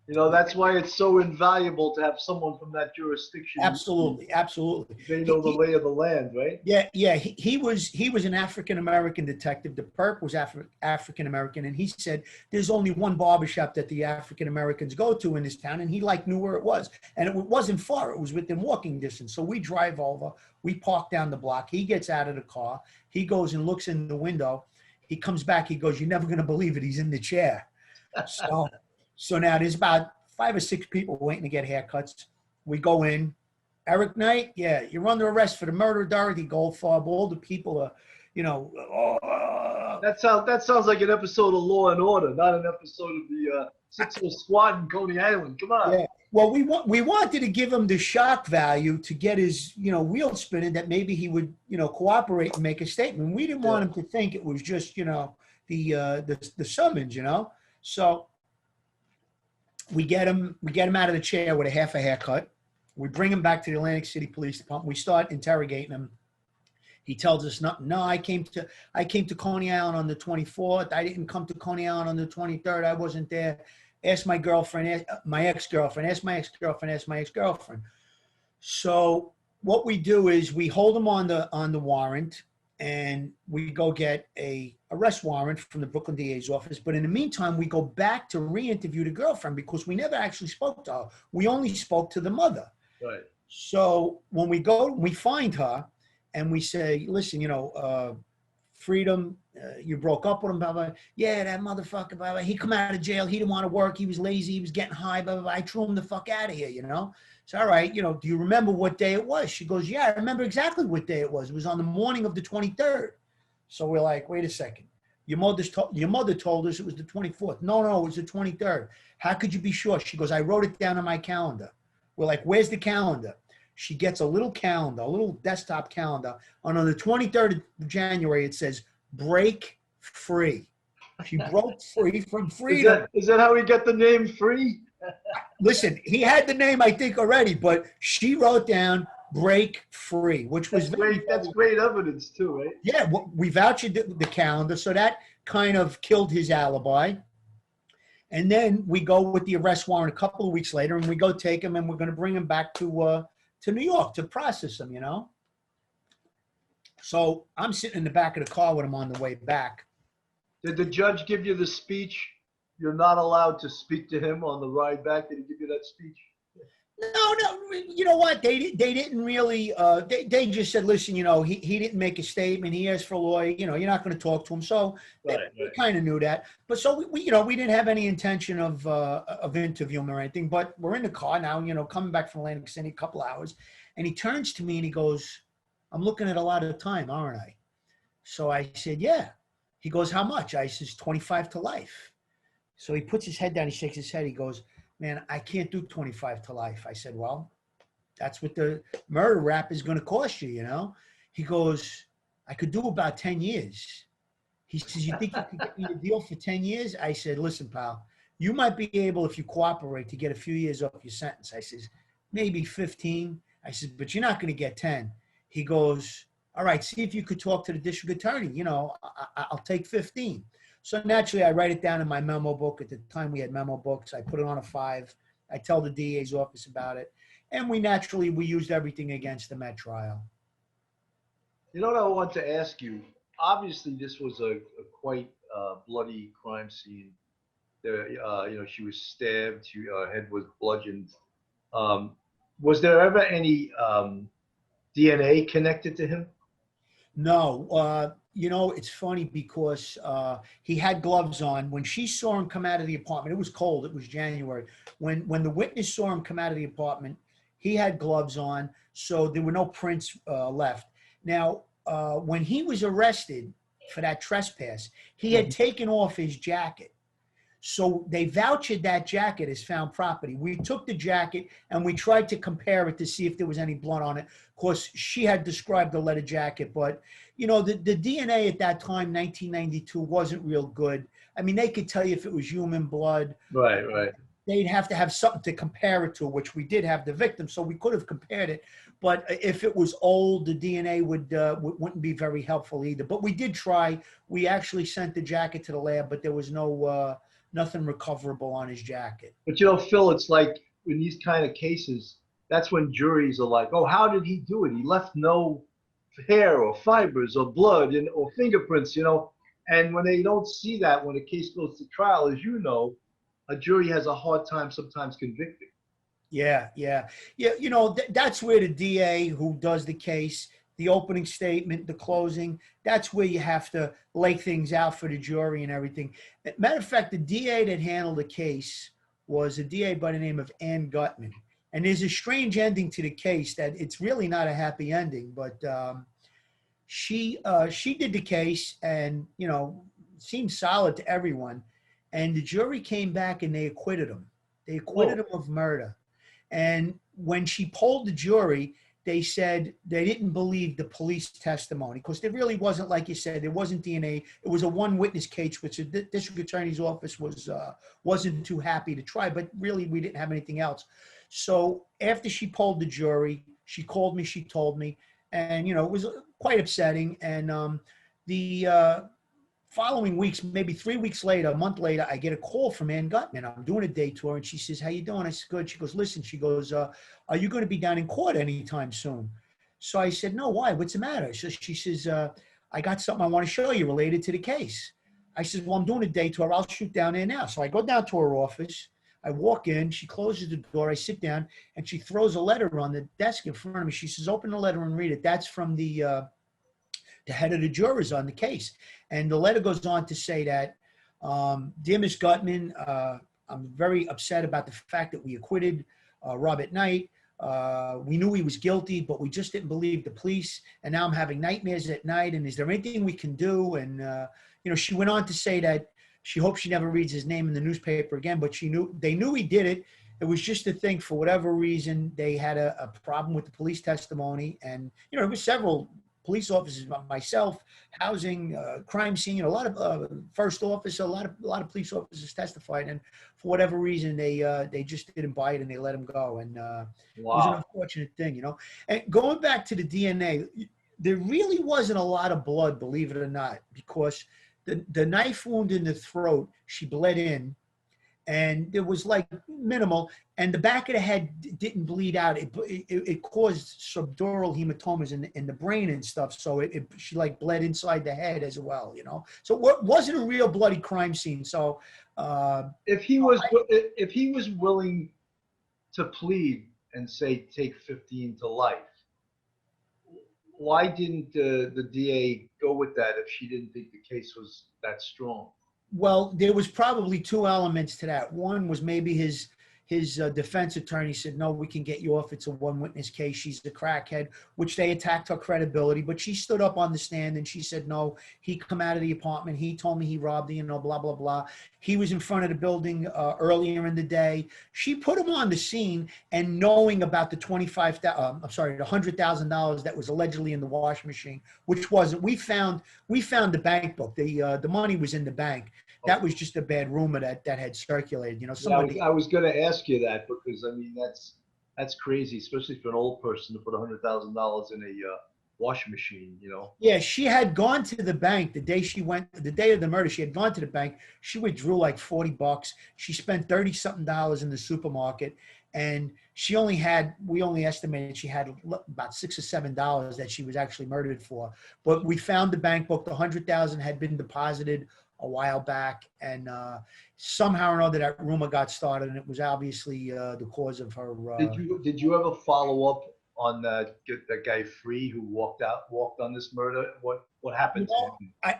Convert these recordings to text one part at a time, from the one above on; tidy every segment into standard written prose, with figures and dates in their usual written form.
You know, that's why it's so invaluable to have someone from that jurisdiction. Absolutely, absolutely. They know the lay of the land, right? Yeah, yeah. He was an African American detective. The perp was African American, and he said there's only one barbershop that the African Americans go to in this town, and he like knew where it was, and it wasn't far. It was within walking distance. So we drive over. We park down the block. He gets out of the car. He goes and looks in the window. He comes back. He goes, "You're never going to believe it. He's in the chair." So, so now there's about 5 or 6 people waiting to get haircuts. We go in. Eric Knight, yeah, you're under arrest for the murder of Dorothy Goldfarb. All the people are, you know, That sounds like an episode of Law and Order, not an episode of the Six-O Squad in Coney Island. Come on. yeah. Well, we wanted to give him the shock value to get his, wheel spinning, that maybe he would, cooperate and make a statement. We didn't want him to think it was just, the summons, So we get him out of the chair with a half a haircut. We bring him back to the Atlantic City Police Department. We start interrogating him. He tells us, no, I came to Coney Island on the 24th. I didn't come to Coney Island on the 23rd. I wasn't there. Ask my girlfriend, my ex-girlfriend, ask my ex-girlfriend. So what we do is we hold him on the warrant, and we go get a arrest warrant from the Brooklyn DA's office. But in the meantime, we go back to re-interview the girlfriend because we never actually spoke to her. We only spoke to the mother. Right. So when we go, we find her, and we say, listen, Freedom, you broke up with him, blah, blah. Yeah, that motherfucker, blah, blah. He come out of jail. He didn't want to work. He was lazy. He was getting high, blah, blah, blah. I threw him the fuck out of here, So, all right, do you remember what day it was? She goes, yeah, I remember exactly what day it was. It was on the morning of the 23rd. So we're like, wait a second. Your mother told us it was the 24th. No, it was the 23rd. How could you be sure? She goes, I wrote it down on my calendar. We're like, where's the calendar? She gets a little calendar, a little desktop calendar. And on the 23rd of January, it says, break free. She broke free from freedom. Is that how we get the name Free? Listen, he had the name, I think, already, but she wrote down break free, which was great. That's great evidence too, right? Yeah, we vouched the calendar, so that kind of killed his alibi. And then we go with the arrest warrant a couple of weeks later, and we go take him, and we're going to bring him back to New York to process him, So I'm sitting in the back of the car with him on the way back. Did the judge give you the speech? You're not allowed to speak to him on the ride back. Did he give you that speech? No. You know what? They didn't really. They just said, listen, he didn't make a statement. He asked for a lawyer. You're not going to talk to him. So they kind of knew that. But so we didn't have any intention of interviewing him or anything. But we're in the car now. Coming back from Atlantic City, a couple hours, and he turns to me and he goes, "I'm looking at a lot of time, aren't I?" So I said, "Yeah." He goes, "How much?" I says, 25 to life. So he puts his head down. He shakes his head. He goes, "Man, I can't do 25 to life." I said, "Well, that's what the murder rap is going to cost you, He goes, "I could do about 10 years. He says, "You think you could get me a deal for 10 years? I said, "Listen, pal, you might be able, if you cooperate, to get a few years off your sentence." I says, "Maybe 15. I said, "But you're not going to get 10. He goes, "All right, see if you could talk to the district attorney. I'll take 15. So naturally, I write it down in my memo book. At the time, we had memo books. I put it on a 5. I tell the DA's office about it. And we used everything against him at trial. You know what I want to ask you? Obviously, this was a quite bloody crime scene. There, she was stabbed. Her head was bludgeoned. Was there ever any DNA connected to him? No. It's funny because he had gloves on. When she saw him come out of the apartment, it was cold. It was January. When the witness saw him come out of the apartment, he had gloves on, so there were no prints left. Now, when he was arrested for that trespass, he had taken off his jacket. So they vouched that jacket as found property. We took the jacket and we tried to compare it to see if there was any blood on it. Of course, she had described the leather jacket, but the DNA at that time, 1992, wasn't real good. I mean, they could tell you if it was human blood. Right. They'd have to have something to compare it to, which we did have the victim, so we could have compared it. But if it was old, the DNA wouldn't be very helpful either. But we did try. We actually sent the jacket to the lab, but there was no nothing recoverable on his jacket. But you know, Phil, it's like in these kind of cases, that's when juries are like, "Oh, how did he do it? He left no hair or fibers or blood and or fingerprints," you know. And when they don't see that, when a case goes to trial, as you know, a jury has a hard time sometimes convicting. Yeah, yeah, yeah. You know, that's where the DA who does the case, the opening statement, the closing, that's where you have to lay things out for the jury and everything. Matter of fact, the DA that handled the case was a DA by the name of Ann Gutman. And there's a strange ending to the case that it's really not a happy ending, but she did the case and, you know, seemed solid to everyone. And the jury came back and they acquitted him. They acquitted him of murder. And when she polled the jury, they said they didn't believe the police testimony because there really wasn't, like you said, there wasn't DNA. It was a one witness case, which the district attorney's office wasn't too happy to try, but really we didn't have anything else. So after she polled the jury, she called me, she told me, and, you know, it was quite upsetting. And the following weeks, maybe 3 weeks later, a month later, I get a call from Ann Gutman. I'm doing a day tour, and she says, "How you doing?" I said, "Good." She goes, "Listen," she goes, "Are you going to be down in court anytime soon?" So I said, "No, why? What's the matter?" So she says, "I got something I want to show you related to the case." I said, "Well, I'm doing a day tour. I'll shoot down there now." So I go down to her office. I walk in. She closes the door. I sit down, and she throws a letter on the desk in front of me. She says, "Open the letter and read it." That's from the head of the jurors on the case. And the letter goes on to say that, "Dear Ms. Gutman, I'm very upset about the fact that we acquitted Robert Knight. We knew he was guilty, but we just didn't believe the police. And now I'm having nightmares at night. And is there anything we can do?" And, you know, she went on to say that she hopes she never reads his name in the newspaper again, but they knew he did it. It was just a thing, for whatever reason, they had a problem with the police testimony. And, you know, there were several police officers, myself, housing, crime scene, a lot of first officer, a lot of police officers testified, and for whatever reason, they just didn't buy it and they let him go. And it was an unfortunate thing, you know. And going back to the DNA, there really wasn't a lot of blood, believe it or not, because the knife wound in the throat, she bled in, and it was like minimal, and the back of the head didn't bleed out. It caused subdural hematomas in the brain and stuff. So she like bled inside the head as well, you know. So it wasn't a real bloody crime scene. So if he was willing to plead and say take 15 to life, why didn't the DA go with that if she didn't think the case was that strong? Well, there was probably two elements to that. One was maybe his defense attorney said, "No, we can get you off. It's a one witness case. She's the crackhead," which they attacked her credibility. But she stood up on the stand and she said, "No, he come out of the apartment. He told me he robbed the, you know, blah, blah, blah. He was in front of the building earlier in the day." She put him on the scene, and knowing about the the $100,000 that was allegedly in the washing machine, which wasn't. We found the bank book. The money was in the bank. That was just a bad rumor that had circulated. You know, somebody. Yeah, I was going to ask you that because I mean that's crazy, especially for an old person to put $100,000 in a washing machine. You know. Yeah, she had gone to the bank the day of the murder. She had gone to the bank. She withdrew like $40. She spent $30-something in the supermarket, and we only estimated she had about $6 or $7 that she was actually murdered for. But we found the bank book. The $100,000 had been deposited a while back, and somehow or another that rumor got started, and it was obviously the cause of her. Did you ever follow up on get that guy free who walked on this murder? What happened to him?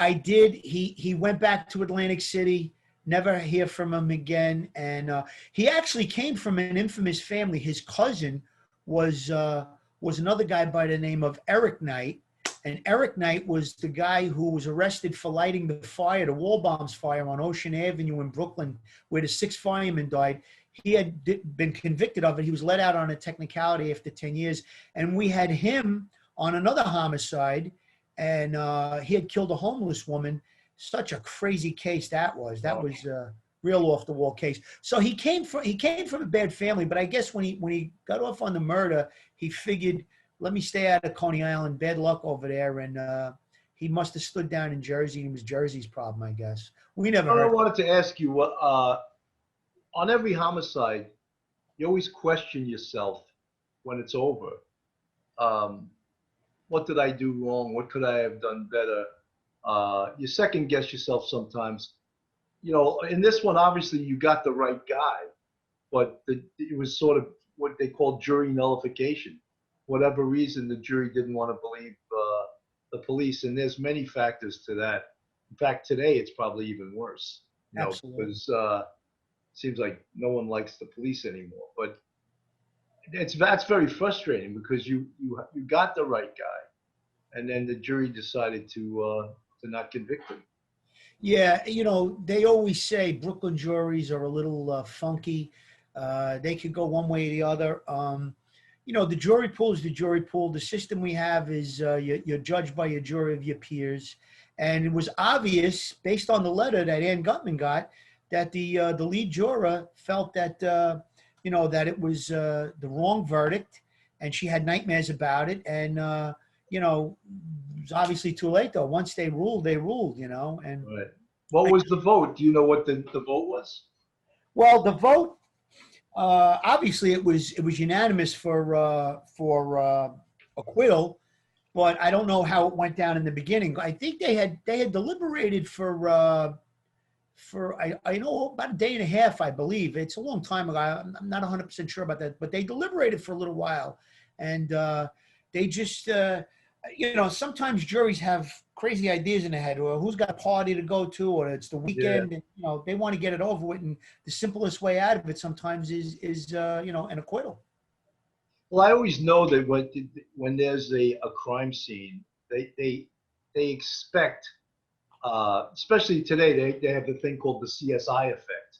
I did. He went back to Atlantic City. Never hear from him again. And he actually came from an infamous family. His cousin was another guy by the name of Eric Knight. And Eric Knight was the guy who was arrested for lighting the wall bombs fire on Ocean Avenue in Brooklyn, where the 6 firemen died. He had been convicted of it. He was let out on a technicality after 10 years. And we had him on another homicide, and he had killed a homeless woman. Such a crazy case that was. That was a real off-the-wall case. So he came from a bad family, but I guess when he got off on the murder, he figured, let me stay out of Coney Island, bad luck over there. And he must have stood down in Jersey, and it was Jersey's problem, I guess. We never I heard. wanted to ask you what on every homicide, you always question yourself when it's over. Um, what did I do wrong? What could I have done better? You second guess yourself sometimes. You know, in this one, obviously you got the right guy, but it was sort of what they call jury nullification. Whatever reason, the jury didn't want to believe the police, and there's many factors to that. In fact, today it's probably even worse. You know, Absolutely. because it seems like no one likes the police anymore. But that's very frustrating because you got the right guy, and then the jury decided to not convict him. Yeah, you know, they always say Brooklyn juries are a little funky. They could go one way or the other. You know, the jury pool is the jury pool. The system we have is you're judged by a jury of your peers. And it was obvious, based on the letter that Ann Gutman got, that the lead juror felt that, you know, that it was the wrong verdict, and she had nightmares about it. And, you know, it was obviously too late, though. Once they ruled, you know. And Right. What was the vote? Do you know what the vote was? well, the vote, obviously it was unanimous for acquittal, but I don't know how it went down in the beginning. I think they had deliberated for I know about a day and a half, I believe. It's a long time ago. I'm not 100% sure about that, but they deliberated for a little while, and they just you know, sometimes juries have crazy ideas in their head, or who's got a party to go to, or it's the weekend, and, you know, they want to get it over with, and the simplest way out of it sometimes is you know, an acquittal. Well, I always know that when there's a crime scene, they expect, especially today, they have the thing called the CSI effect,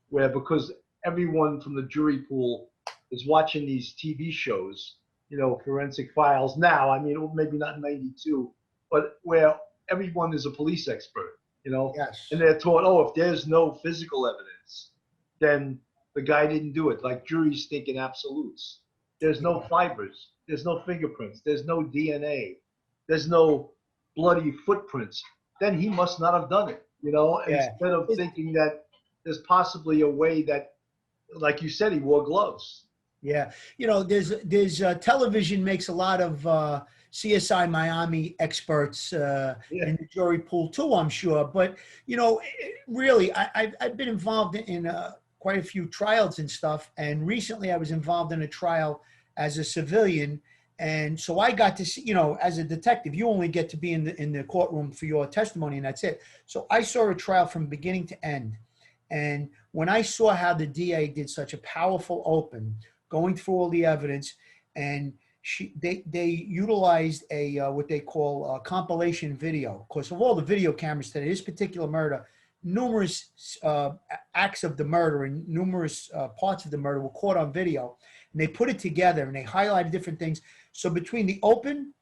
where because everyone from the jury pool is watching these TV shows, you know, Forensic Files now. I mean, maybe not in '92, but where everyone is a police expert, you know, Yes. and they're taught, oh, if there's no physical evidence, then the guy didn't do it. Like juries think in absolutes. There's no fibers. There's no fingerprints. There's no DNA. There's no bloody footprints. Then he must not have done it, you know, Yeah. instead of thinking that there's possibly a way that, like you said, he wore gloves. Yeah, you know, there's television makes a lot of CSI Miami experts Yeah. in the jury pool too, I'm sure. But you know, really, I've been involved in quite a few trials and stuff. And recently, I was involved in a trial as a civilian, and so I got to see, you know, as a detective, you only get to be in the courtroom for your testimony, and that's it. So I saw a trial from beginning to end, and when I saw how the DA did such a powerful open, going through all the evidence, and they utilized a what they call a compilation video. Because of all the video cameras today, this particular murder, numerous acts of the murder and numerous parts of the murder were caught on video, and they put it together and they highlighted different things. So between the open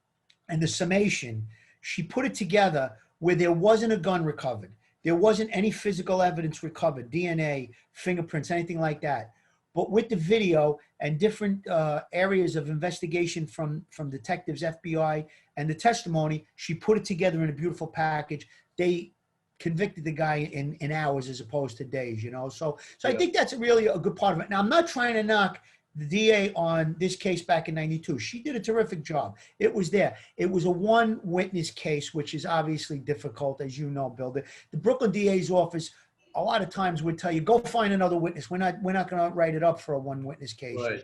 and the summation, she put it together where there wasn't a gun recovered, there wasn't any physical evidence recovered, DNA, fingerprints, anything like that. But with the video and different areas of investigation from detectives, FBI, and the testimony, she put it together in a beautiful package. They convicted the guy in hours as opposed to days, you know. So I think that's really a good part of it. Now, I'm not trying to knock the DA on this case back in '92. She did a terrific job. It was there. It was a one witness case, which is obviously difficult, as you know, Bill. The Brooklyn DA's office a lot of times would tell you, go find another witness. We're not going to write it up for a one witness case. Right.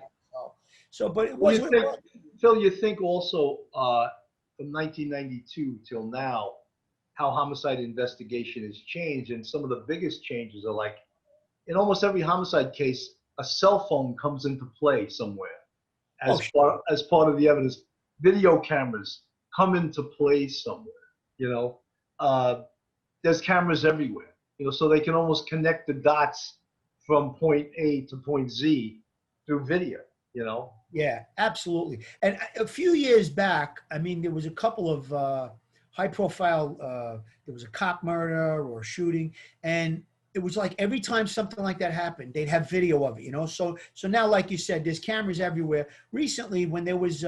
So, but it Well, was. Phil, you think also from 1992 till now, how homicide investigation has changed, and some of the biggest changes are like, in almost every homicide case, a cell phone comes into play somewhere as part of the evidence. Video cameras come into play somewhere. You know, there's cameras everywhere. You know, so they can almost connect the dots from point A to point Z through video, you know? Yeah, absolutely. And a few years back, I mean, there was a couple of high profile, there was a cop murder or shooting, and it was like every time something like that happened, they'd have video of it, you know? So now, like you said, there's cameras everywhere. Recently, when there was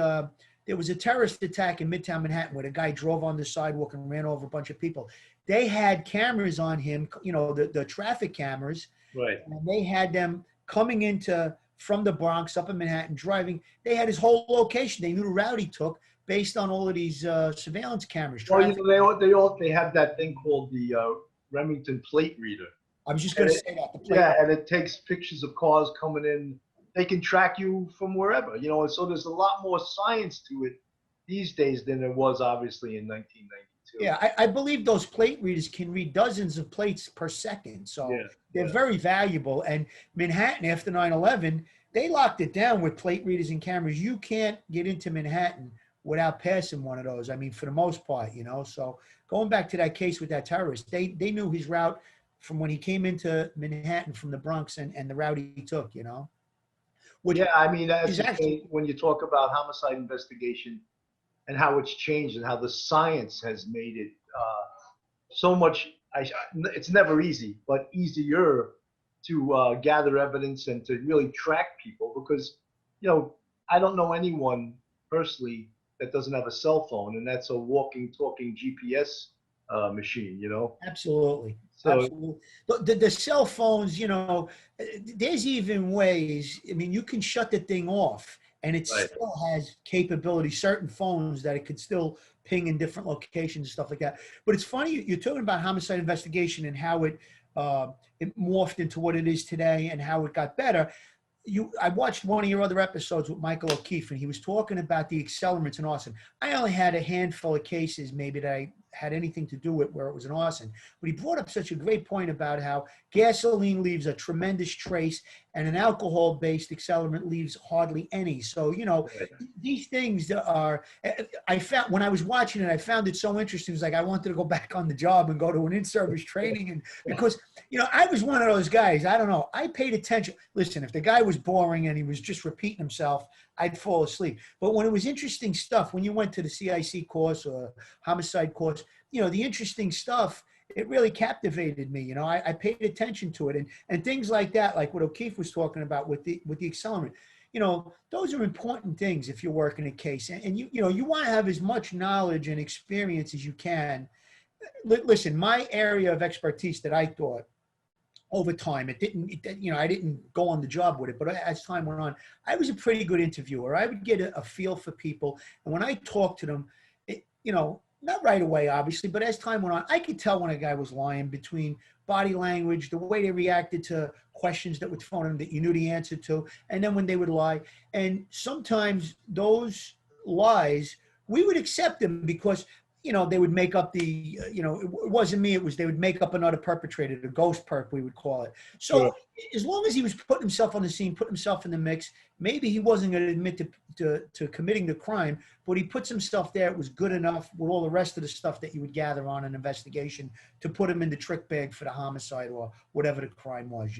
there was a terrorist attack in Midtown Manhattan where the guy drove on the sidewalk and ran over a bunch of people. They had cameras on him, the traffic cameras. Right. And they had them coming from the Bronx up in Manhattan, driving. They had his whole location. They knew the route he took based on all of these surveillance cameras. Well, they have that thing called the Remington plate reader. I was just going to say that. Yeah, and it takes pictures of cars coming in. They can track you from wherever, and so there's a lot more science to it these days than there was obviously in 1992. Yeah, I believe those plate readers can read dozens of plates per second. So they're very valuable. And Manhattan, after 9/11, they locked it down with plate readers and cameras. You can't get into Manhattan without passing one of those. I mean, for the most part, So going back to that case with that terrorist, they knew his route from when he came into Manhattan from the Bronx and the route he took, Yeah, I mean, when you talk about homicide investigation and how it's changed and how the science has made it so much, it's never easy, but easier to gather evidence and to really track people because, I don't know anyone personally that doesn't have a cell phone, and that's a walking, talking GPS machine, Absolutely. So, absolutely. The cell phones, there's even ways. I mean, you can shut the thing off, and it still has capability. Certain phones that it could still ping in different locations and stuff like that. But it's funny you're talking about homicide investigation and how it morphed into what it is today and how it got better. I watched one of your other episodes with Michael O'Keefe, and he was talking about the accelerants in arson. I only had a handful of cases maybe that I had anything to do with where it was an arson. But he brought up such a great point about how gasoline leaves a tremendous trace and an alcohol-based accelerant leaves hardly any. So, these things are, I found, when I was watching it, I found it so interesting. It was like, I wanted to go back on the job and go to an in-service training. And because, I was one of those guys, I don't know, I paid attention. Listen, if the guy was boring and he was just repeating himself, I'd fall asleep. But when it was interesting stuff, when you went to the CIC course or homicide course, the interesting stuff, it really captivated me. I paid attention to it, and things like that, like what O'Keefe was talking about with the accelerant. Those are important things if you're working a case, and you want to have as much knowledge and experience as you can. Listen, my area of expertise that I thought over time, I didn't go on the job with it, but as time went on, I was a pretty good interviewer. I would get a feel for people, and when I talked to them, not right away, obviously, but as time went on, I could tell when a guy was lying between body language, the way they reacted to questions that were thrown at them that you knew the answer to, and then when they would lie. And sometimes those lies, we would accept them because, they would make up it wasn't me, they would make up another perpetrator, the ghost perp, we would call it. So as long as he was putting himself on the scene, putting himself in the mix, maybe he wasn't going to admit to committing the crime, but he puts himself there. It was good enough with all the rest of the stuff that you would gather on an investigation to put him in the trick bag for the homicide or whatever the crime was,